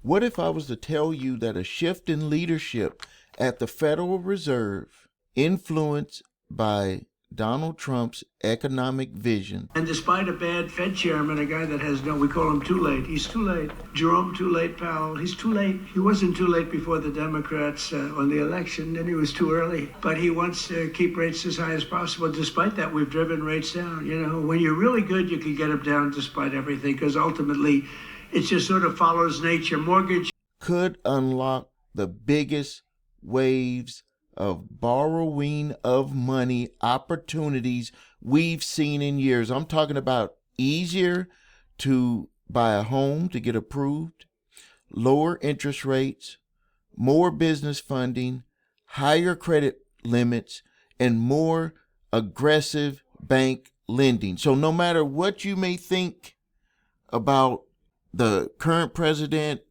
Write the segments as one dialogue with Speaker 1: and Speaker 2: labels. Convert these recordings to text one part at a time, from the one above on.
Speaker 1: What if I was to tell you that a shift in leadership at the Federal Reserve, influenced by Donald Trump's economic vision?
Speaker 2: And despite a bad Fed chairman, a guy that has we call him too late. He's too late. Jerome too late, Powell. He's too late. He wasn't too late before the Democrats on the election, and he was too early. But he wants to keep rates as high as possible. Despite that, we've driven rates down. You know, when you're really good, you can get them down despite everything, because ultimately it just sort of follows nature. Mortgage
Speaker 1: could unlock the biggest waves of borrowing of money opportunities we've seen in years. I'm talking about easier to buy a home to get approved, lower interest rates, more business funding, higher credit limits, and more aggressive bank lending. So no matter what you may think about the current president,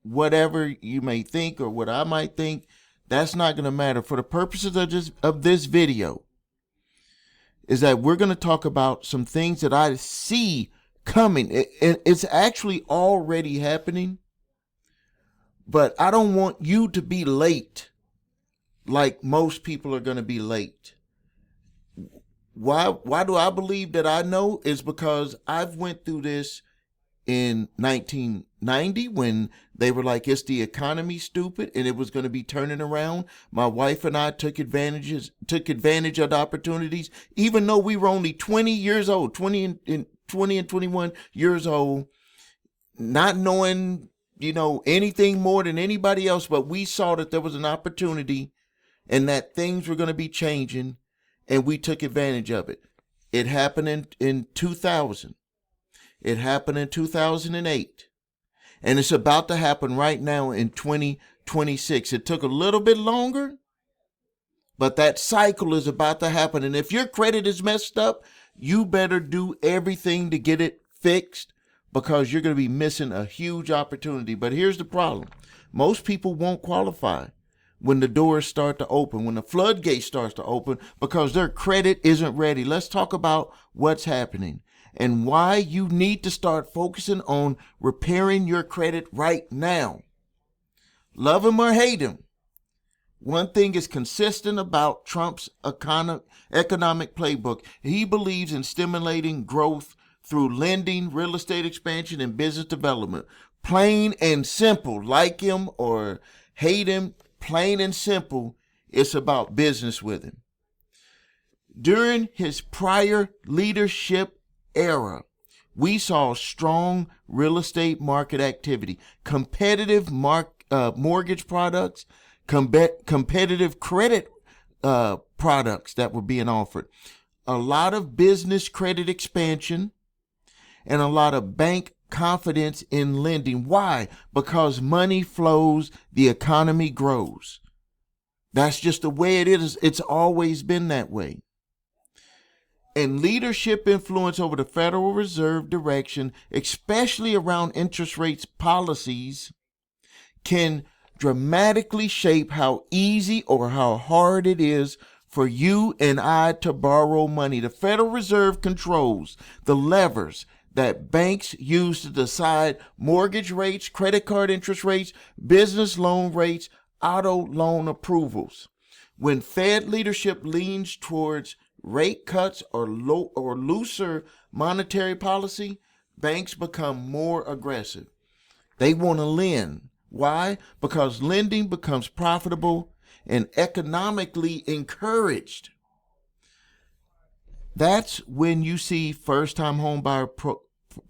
Speaker 1: whatever you may think or what I might think, that's not going to matter. For the purposes of this video, is that we're going to talk about some things that I see coming. It's actually already happening, but I don't want you to be late like most people are going to be late. Why do I believe that I know? Is because I've went through this in 1990 when they were like, it's the economy, stupid, and it was going to be turning around. My wife and I took advantage of the opportunities, even though we were only 20 years old, 20 and 21 years old, not knowing, anything more than anybody else. But we saw that there was an opportunity and that things were going to be changing, and we took advantage of it. It happened in 2000. It happened in 2008, and it's about to happen right now in 2026. It took a little bit longer, but that cycle is about to happen. And if your credit is messed up, you better do everything to get it fixed, because you're going to be missing a huge opportunity. But here's the problem. Most people won't qualify when the doors start to open, when the floodgate starts to open, because their credit isn't ready. Let's talk about what's happening and why you need to start focusing on repairing your credit right now. Love him or hate him, one thing is consistent about Trump's economic playbook. He believes in stimulating growth through lending, real estate expansion, and business development. Plain and simple. Like him or hate him, plain and simple, it's about business with him. During his prior leadership era, we saw strong real estate market activity, competitive mortgage products, competitive credit products that were being offered, a lot of business credit expansion, and a lot of bank confidence in lending. Why? Because money flows, the economy grows. That's just the way it is. It's always been that way. And leadership influence over the Federal Reserve direction, especially around interest rates policies, can dramatically shape how easy or how hard it is for you and I to borrow money. The Federal Reserve controls the levers that banks use to decide mortgage rates, credit card interest rates, business loan rates, auto loan approvals. When Fed leadership leans towards rate cuts or looser monetary policy, banks become more aggressive. They want to lend. Why? Because lending becomes profitable and economically encouraged. That's when you see first-time home buyer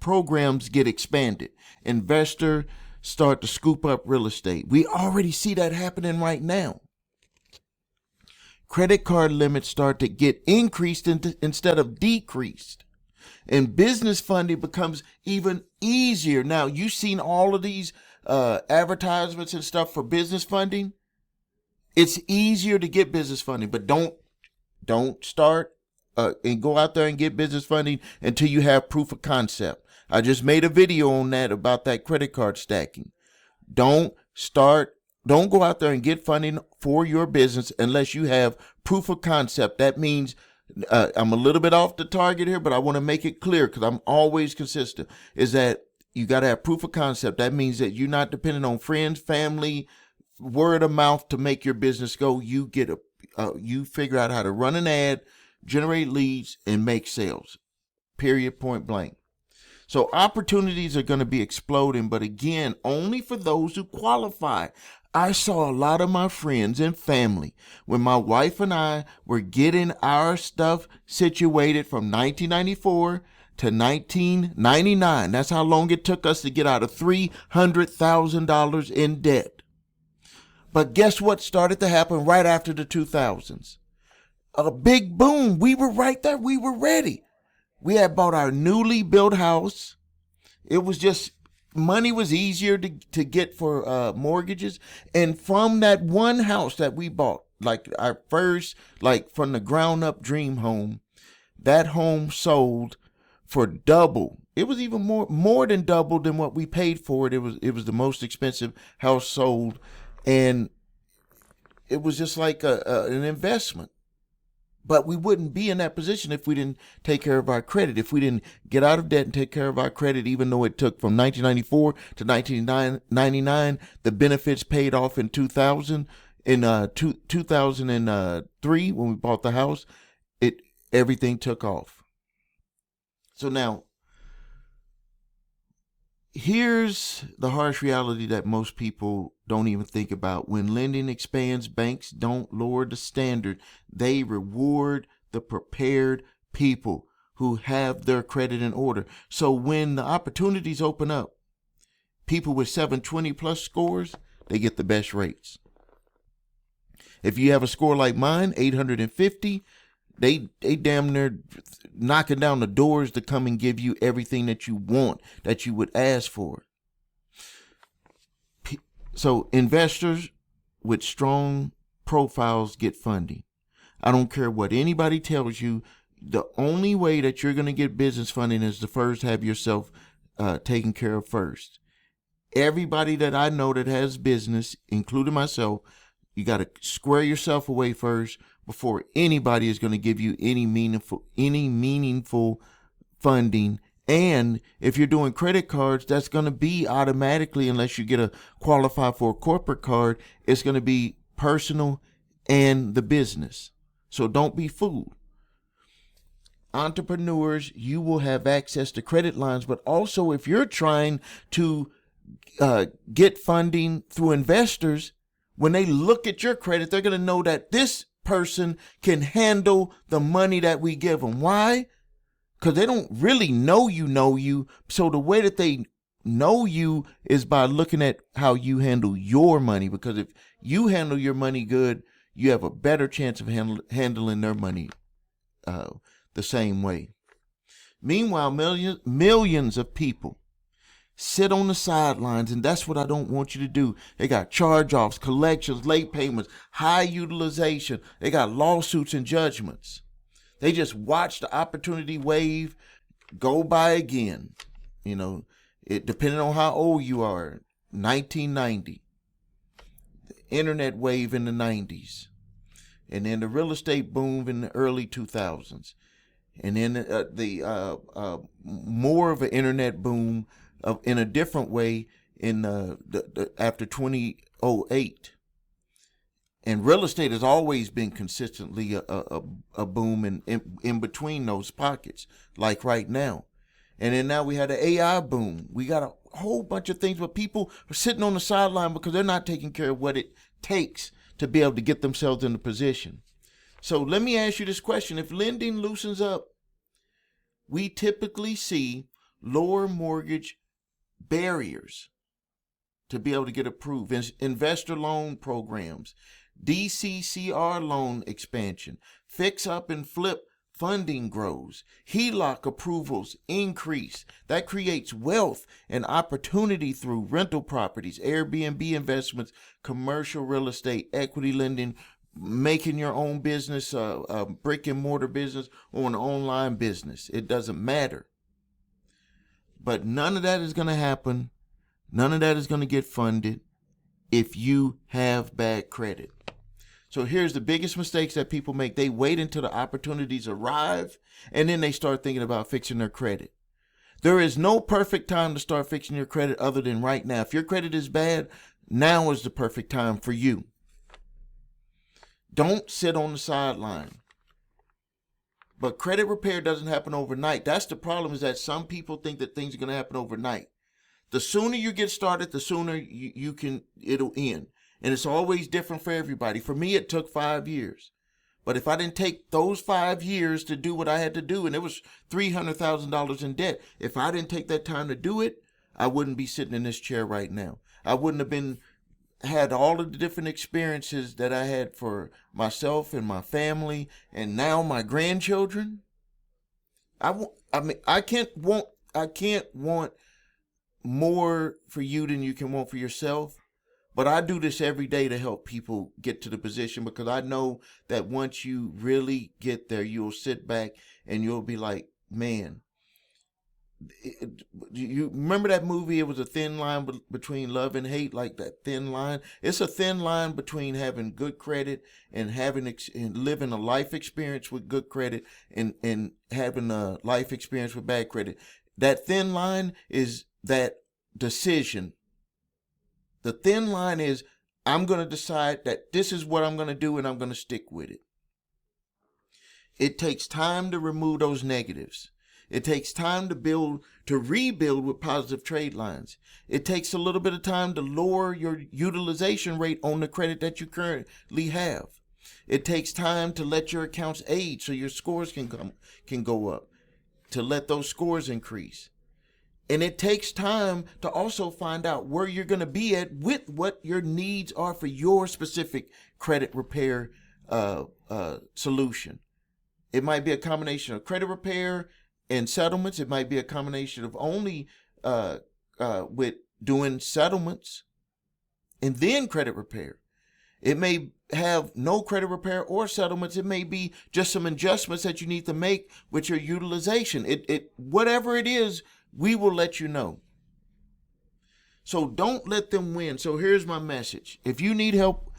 Speaker 1: programs get expanded. Investors start to scoop up real estate. We already see that happening right now. Credit card limits start to get increased instead of decreased. And business funding becomes even easier. Now, you've seen all of these advertisements and stuff for business funding. It's easier to get business funding, but don't start and go out there and get business funding until you have proof of concept. I just made a video on that about that credit card stacking. Don't go out there and get funding for your business unless you have proof of concept. That means I'm a little bit off the target here, but I want to make it clear because I'm always consistent, is that You got to have proof of concept. That means that you're not dependent on friends, family, word of mouth to make your business go. You you figure out how to run an ad, generate leads, and make sales. Period, point blank. So opportunities are going to be exploding, but again, only for those who qualify. I saw a lot of my friends and family when my wife and I were getting our stuff situated from 1994 to 1999. That's how long it took us to get out of $300,000 in debt. But guess what started to happen right after the 2000s? A big boom. We were right there. We were ready. We had bought our newly built house. It was just, money was easier to get for mortgages. And from that one house that we bought, like our first, like from the ground up dream home, that home sold for double. It was even more than double than what we paid for it. It was the most expensive house sold, and it was just like an investment. But we wouldn't be in that position if we didn't take care of our credit, if we didn't get out of debt and take care of our credit, even though it took from 1994 to 1999. The benefits paid off in 2000. In 2003, when we bought the house, everything took off. So now, here's the harsh reality that most people don't even think about. When lending expands, banks don't lower the standard. They reward the prepared people who have their credit in order. So when the opportunities open up, people with 720 plus scores, they get the best rates. If you have a score like mine, 850, they damn near knocking down the doors to come and give you everything that you want, that you would ask for. So investors with strong profiles get funding. I don't care what anybody tells you. The only way that you're going to get business funding is to first have yourself taken care of first. Everybody that I know that has business, including myself, you got to square yourself away first before anybody is going to give you any meaningful funding. And if you're doing credit cards, that's going to be automatically, unless you get a qualify for a corporate card, it's going to be personal and the business. So don't be fooled. Entrepreneurs, you will have access to credit lines, but also if you're trying to get funding through investors, when they look at your credit, they're going to know that this person can handle the money that we give them. Why? Because they don't really know you. So the way that they know you is by looking at how you handle your money. Because if you handle your money good, you have a better chance of handling their money the same way. Meanwhile, millions of people sit on the sidelines, and that's what I don't want you to do. They got charge-offs, collections, late payments, high utilization. They got lawsuits and judgments. They just watch the opportunity wave go by again. You know, it depending on how old you are. 1990, the internet wave in the 90s, and then the real estate boom in the early 2000s, and then the more of an internet boom in a different way in after 2008. And real estate has always been consistently a boom in between those pockets, like right now. And then now we had an AI boom. We got a whole bunch of things, but people are sitting on the sideline because they're not taking care of what it takes to be able to get themselves in a position. So let me ask you this question. If lending loosens up, we typically see lower mortgage barriers to be able to get approved. Investor loan programs, DCCR loan expansion, fix up and flip funding grows, HELOC approvals increase. That creates wealth and opportunity through rental properties, Airbnb investments, commercial real estate, equity lending, making your own business, a brick and mortar business or an online business. It doesn't matter. But none of that is going to happen. None of that is going to get funded if you have bad credit. So here's the biggest mistakes that people make. They wait until the opportunities arrive, and then they start thinking about fixing their credit. There is no perfect time to start fixing your credit other than right now. If your credit is bad, now is the perfect time for you. Don't sit on the sideline. But credit repair doesn't happen overnight. That's the problem, is that some people think that things are going to happen overnight. The sooner you get started, the sooner it'll end. And it's always different for everybody. For me, it took 5 years. But if I didn't take those 5 years to do what I had to do, and it was $300,000 in debt, if I didn't take that time to do it, I wouldn't be sitting in this chair right now. I wouldn't have had all of the different experiences that I had for myself and my family, and now my grandchildren. I can't want more for you than you can want for yourself. But I do this every day to help people get to the position, because I know that once you really get there, you'll sit back and you'll be like, man, you remember that movie? It was a thin line between love and hate, like that thin line. It's a thin line between having good credit and and living a life experience with good credit and having a life experience with bad credit. That thin line is that decision. The thin line is, I'm going to decide that this is what I'm going to do and I'm going to stick with it. It takes time to remove those negatives. It takes time to rebuild with positive trade lines. It takes a little bit of time to lower your utilization rate on the credit that you currently have. It takes time to let your accounts age so your scores can go up, to let those scores increase. And it takes time to also find out where you're going to be at with what your needs are for your specific credit repair solution. It might be a combination of credit repair and settlements. It might be a combination of only with doing settlements and then credit repair. It may have no credit repair or settlements. It may be just some adjustments that you need to make with your utilization. Whatever it is, we will let you know. So don't let them win. So here's my message. If you need help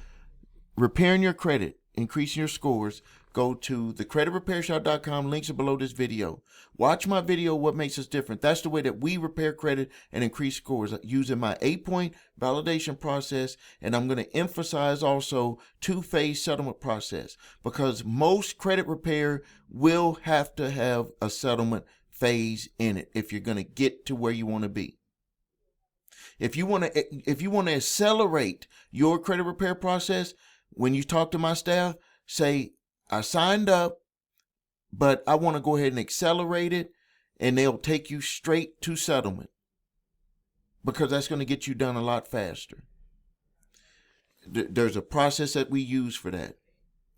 Speaker 1: repairing your credit, increasing your scores, go to thecreditrepairshop.com. Links are below this video. Watch my video, What Makes Us Different. That's the way that we repair credit and increase scores using my 8-point validation process. And I'm going to emphasize also 2-phase settlement process, because most credit repair will have to have a settlement phase in it if you're going to get to where you want to be. If you want to accelerate your credit repair process, when you talk to my staff, say, I signed up, but I want to go ahead and accelerate it, and they'll take you straight to settlement, because that's going to get you done a lot faster. There's a process that we use for that.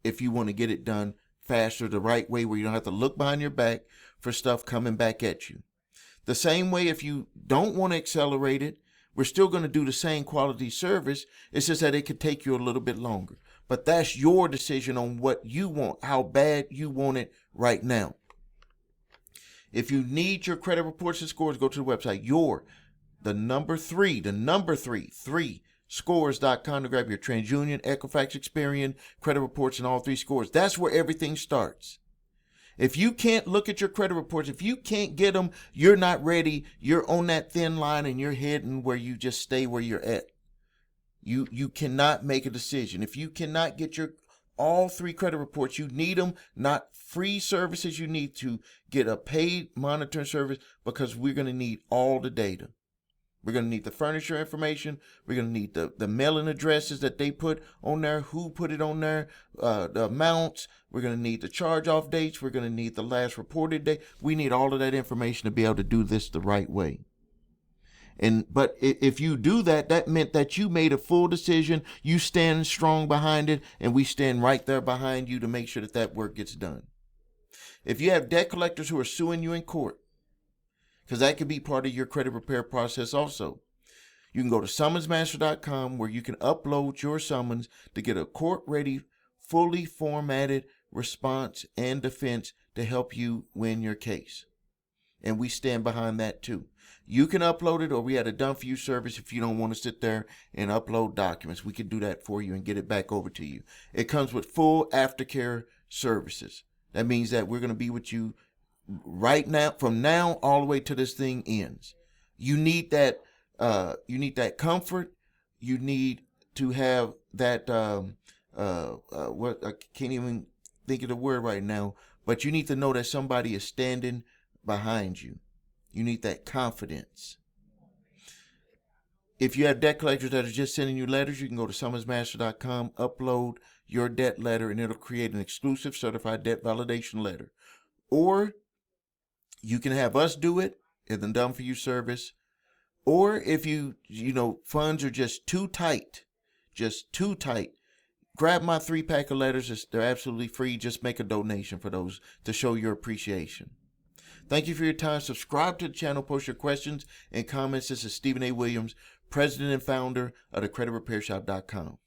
Speaker 1: If you want to get it done faster, the right way, where you don't have to look behind your back for stuff coming back at you. The same way, if you don't want to accelerate it, we're still going to do the same quality service. It's just that it could take you a little bit longer. But that's your decision on what you want, how bad you want it right now. If you need your credit reports and scores, go to the website, the number three, scores.com, to grab your TransUnion, Equifax, Experian credit reports and all 3 scores. That's where everything starts. If you can't look at your credit reports, if you can't get them, you're not ready. You're on that thin line and you're heading where you just stay where you're at. You cannot make a decision. If you cannot get all 3 credit reports, you need them, not free services. You need to get a paid monitoring service, because we're going to need all the data. We're going to need the furniture information. We're going to need the mailing addresses that they put on there, who put it on there, the amounts. We're going to need the charge-off dates. We're going to need the last reported date. We need all of that information to be able to do this the right way. But if you do that, that meant that you made a full decision. You stand strong behind it, and we stand right there behind you to make sure that work gets done. If you have debt collectors who are suing you in court, because that could be part of your credit repair process also, you can go to summonsmaster.com, where you can upload your summons to get a court-ready, fully formatted response and defense to help you win your case. And we stand behind that too. You can upload it, or we had a done for you service if you don't want to sit there and upload documents. We can do that for you and get it back over to you. It comes with full aftercare services. That means that we're going to be with you right now, from now all the way till this thing ends. You need that. You need that comfort. You need to have that. What I can't even think of the word right now. But you need to know that somebody is standing behind you. You need that confidence. If you have debt collectors that are just sending you letters, you can go to summersmaster.com, upload your debt letter, and it'll create an exclusive certified debt validation letter. Or you can have us do it in the Done For You service. Or if funds are just too tight, grab my 3-pack of letters. They're absolutely free. Just make a donation for those to show your appreciation. Thank you for your time. Subscribe to the channel. Post your questions and comments. This is Stephen A. Williams, president and founder of thecreditrepairshop.com.